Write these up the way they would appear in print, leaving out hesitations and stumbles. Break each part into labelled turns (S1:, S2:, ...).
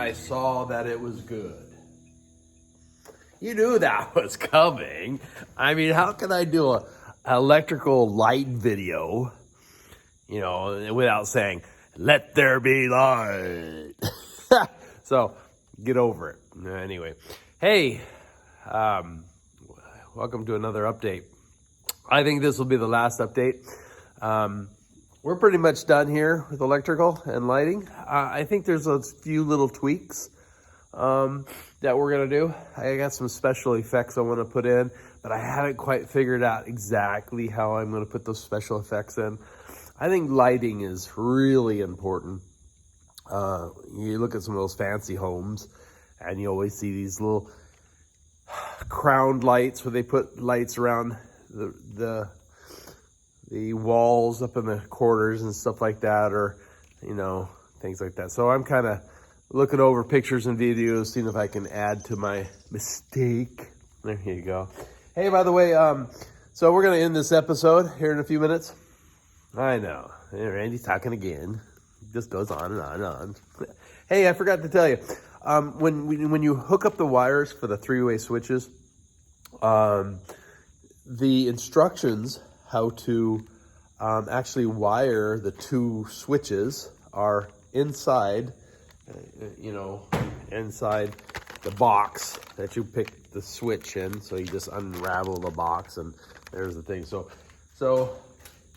S1: I saw that it was good. You knew that was coming. I mean, how can I do a electrical light video, without saying, let there be light? So, get over it. Anyway, hey, welcome to another update. I think this will be the last update. We're pretty much done here with electrical and lighting. I think there's a few little tweaks that we're gonna do. I got some special effects I want to put in, but I haven't quite figured out exactly how I'm going to put those special effects in. I think lighting is really important. You look at some of those fancy homes and you always see these little crowned lights where they put lights around the walls up in the corners and stuff like that, or things like that. So I'm kind of looking over pictures and videos, seeing if I can add to my mistake. There you go. Hey, by the way, so we're going to end this episode here in a few minutes. I know. Randy's talking again. Just goes on and on and on. Hey, I forgot to tell you. When you hook up the wires for the three-way switches, the instructions how to actually wire the two switches are inside inside the box that you pick the switch in. So you just unravel the box and there's the thing. So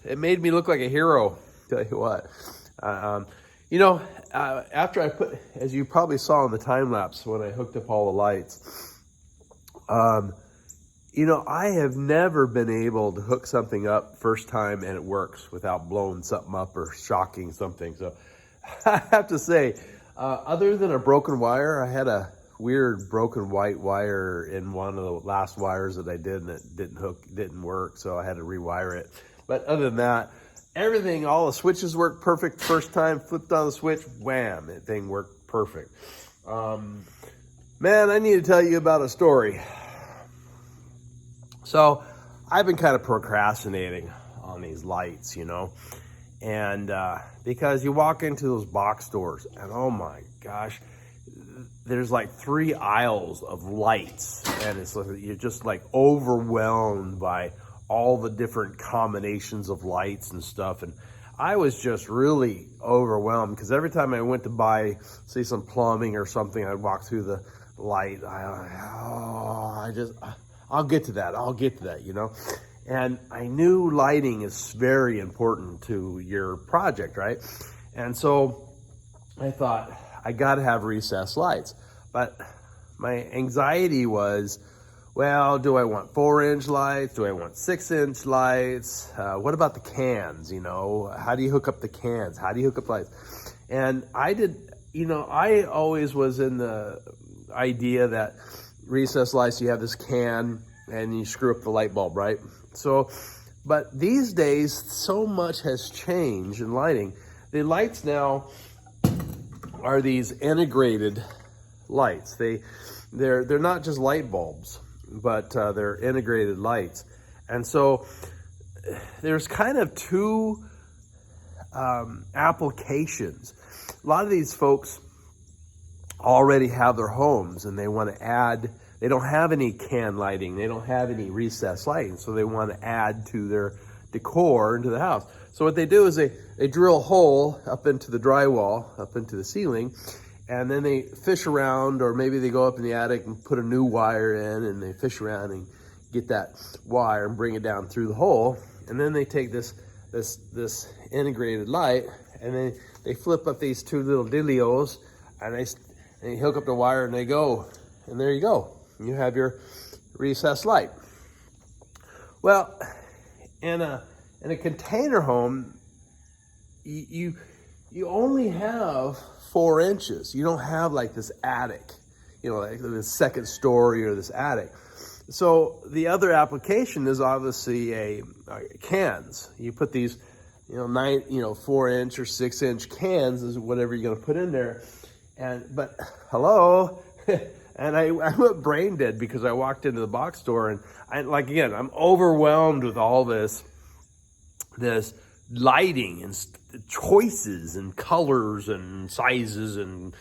S1: it made me look like a hero, tell you what. After I put, as you probably saw in the time lapse when I hooked up all the lights, I have never been able to hook something up first time and it works without blowing something up or shocking something. So I have to say, other than a broken wire, I had a weird broken white wire in one of the last wires that I did, and it didn't work, so I had to rewire it. But other than that, everything, all the switches worked perfect first time, flipped on the switch, wham, that thing worked perfect. Man, I need to tell you about a story. So I've been kind of procrastinating on these lights, and because you walk into those box stores and oh my gosh, there's like 3 aisles of lights, and it's like you're just like overwhelmed by all the different combinations of lights and stuff. And I was just really overwhelmed because every time I went to buy, say, some plumbing or something, I'd walk through the light. I'll get to that, And I knew lighting is very important to your project, right? And so I thought, I got to have recessed lights. But my anxiety was, well, do I want 4-inch lights? Do I want 6-inch lights? What about the cans, How do you hook up the cans? How do you hook up lights? And I always was in the idea that recessed lights, you have this can and you screw up the light bulb, right? So, but these days, so much has changed in lighting. The lights now are these integrated lights. They're not just light bulbs, but they're integrated lights. And so there's kind of 2 applications. A lot of these folks already have their homes and they want to add. They don't have any can lighting. They don't have any recessed lighting. So they want to add to their decor into the house. So what they do is they drill a hole up into the drywall, up into the ceiling, and then they fish around, or maybe they go up in the attic and put a new wire in, and they fish around and get that wire and bring it down through the hole. And then they take this integrated light, and then they flip up these 2 little dillios, and they hook up the wire, and they go, and there you go. You have your recessed light. Well, in a container home, you only have 4 inches. You don't have like this attic, like this second story or this attic. So the other application is obviously cans. You put these, 4-inch or 6-inch cans is whatever you're going to put in there. But hello. And I went brain dead because I walked into the box store and I'm overwhelmed with all this lighting and choices and colors and sizes and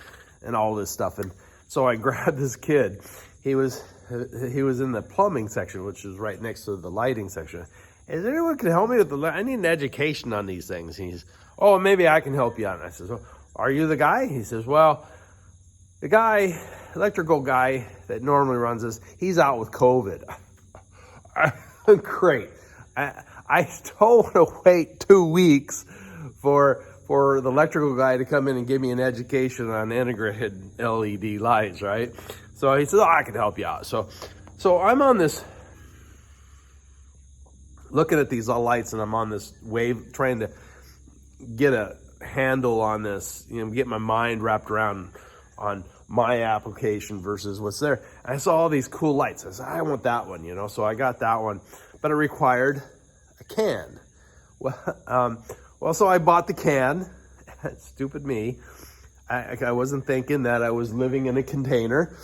S1: and all this stuff. And so I grabbed this kid. He was in the plumbing section, which is right next to the lighting section. Is there anyone can help me with I need an education on these things? And he's, oh, maybe I can help you out. And I says, well, are you the guy? He says, well, the guy, electrical guy that normally runs this, he's out with COVID. Great. I don't want to wait 2 weeks for the electrical guy to come in and give me an education on integrated LED lights, right? So he says, oh, I can help you out. So I'm on this, looking at these lights, and I'm on this wave, trying to get a handle on this, get my mind wrapped around on my application versus what's there. And I saw all these cool lights. I said, I want that one, so I got that one, but it required a can. Well, so I bought the can. Stupid me. I wasn't thinking that I was living in a container.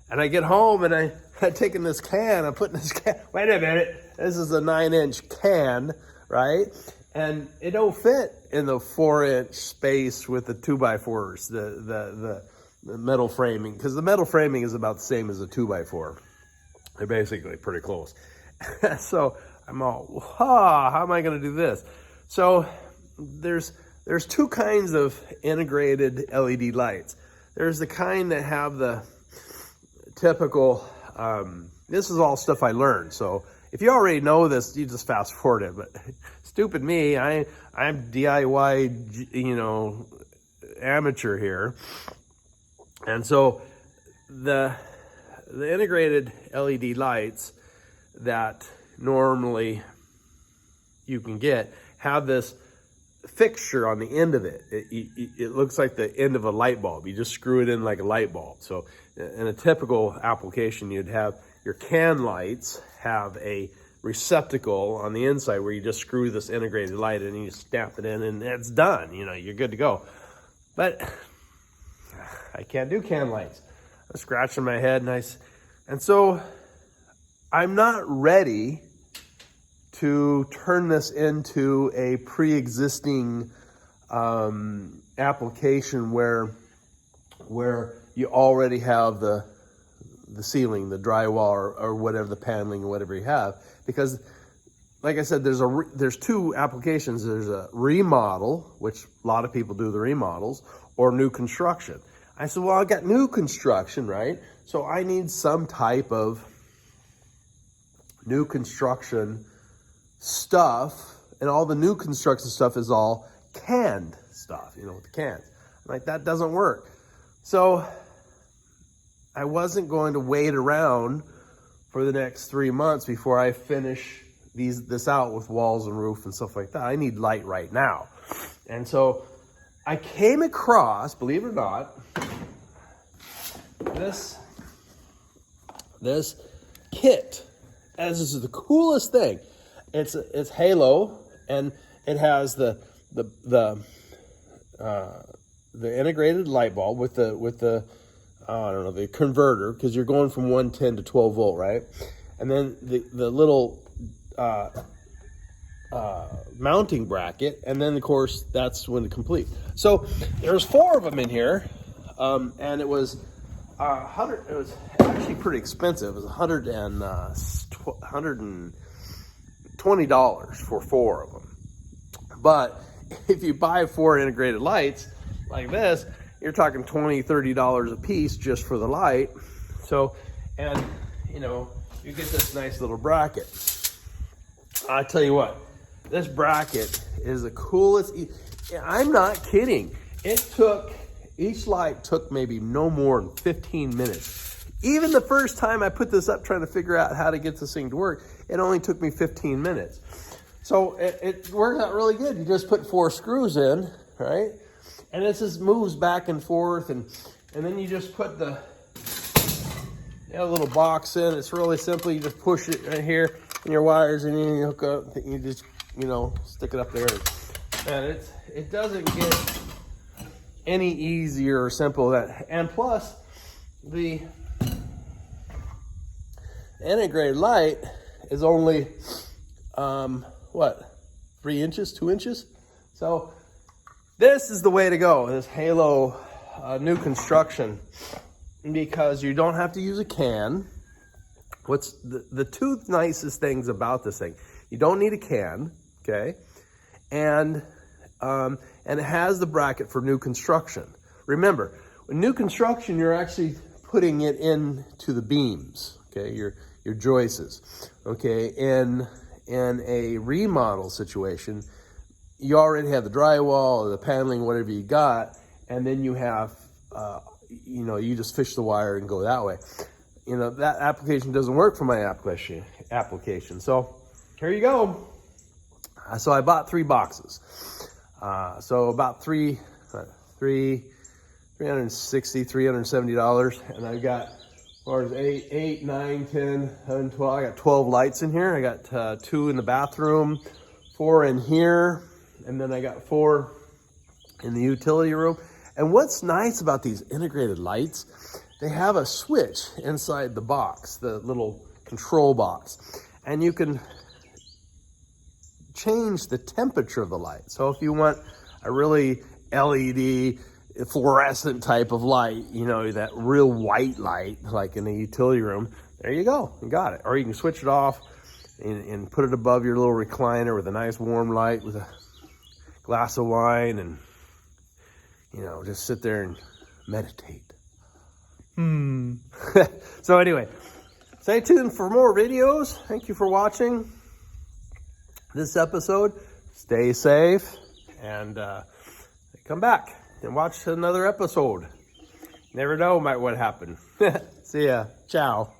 S1: And I get home and I had taken this can, I'm putting this can, wait a minute, this is a 9-inch can, right? And it don't fit in the 4-inch space with the 2x4s, the metal framing, because the metal framing is about the same as a 2x4. They're basically pretty close. So I'm all, how am I going to do this? So there's 2 kinds of integrated LED lights. There's the kind that have the typical, this is all stuff I learned. So if you already know this, you just fast forward it. But stupid me, I'm DIY, amateur here. And so the integrated LED lights that normally you can get have this fixture on the end of it. It looks like the end of a light bulb. You just screw it in like a light bulb. So in a typical application, you'd have your can lights have a receptacle on the inside where you just screw this integrated light in and you stamp it in and it's done. You're good to go. But I can't do can lights. I'm scratching my head and so I'm not ready to turn this into a pre-existing application where you already have the ceiling, the drywall, or whatever, the paneling, or whatever you have. Because, like I said, there's 2 applications. There's a remodel, which a lot of people do the remodels, or new construction. I said, well, I got new construction, right? So I need some type of new construction stuff, and all the new construction stuff is all canned stuff, with the cans. Like, that doesn't work. So I wasn't going to wait around for the next 3 months before I finish this out with walls and roof and stuff like that. I need light right now. And so I came across, believe it or not, this kit. As this is the coolest thing. It's Halo, and it has the integrated light bulb with the I don't know, the converter, because you're going from 110 to 12 volt, right? And then the little mounting bracket, and then of course that's when it's complete. So there's 4 of them in here, and it was $100. It was actually pretty expensive. It was $120 for 4 of them. But if you buy 4 integrated lights like this, you're talking $20-$30 a piece just for the light. So, and you get this nice little bracket. I tell you what, this bracket is the coolest. I'm not kidding. Each light took maybe no more than 15 minutes. Even the first time I put this up trying to figure out how to get this thing to work, it only took me 15 minutes. So it worked out really good. You just put 4 screws in, right? And it just moves back and forth, and then you just put the little box in. It's really simple. You just push it right here in your wires, and then you hook up. You just stick it up there, and it doesn't get any easier or simple than that. And plus, the integrated light is only 3 inches, 2 inches. So this is the way to go. This Halo new construction because you don't have to use a can. What's the two nicest things about this thing? You don't need a can, okay? And it has the bracket for new construction. Remember, with new construction, you're actually putting it into the beams, okay? Your joists, okay? In a remodel situation, you already have the drywall or the paneling, whatever you got, and then you have, you just fish the wire and go that way. That application doesn't work for my application. So here you go. So I bought 3 boxes. So about $360, $370. And I got, as far as 8, 9, 10, 11, 12, I got 12 lights in here. I got 2 in the bathroom, 4 in here, and then I got 4 in the utility room. And what's nice about these integrated lights, they have a switch inside the box, the little control box, and you can change the temperature of the light. So if you want a really LED fluorescent type of light, that real white light, like in a utility room, there you go, you got it. Or you can switch it off and put it above your little recliner with a nice warm light with a glass of wine and, just sit there and meditate. So anyway, stay tuned for more videos. Thank you for watching this episode. Stay safe and come back and watch another episode. Never know what happened. See ya. Ciao.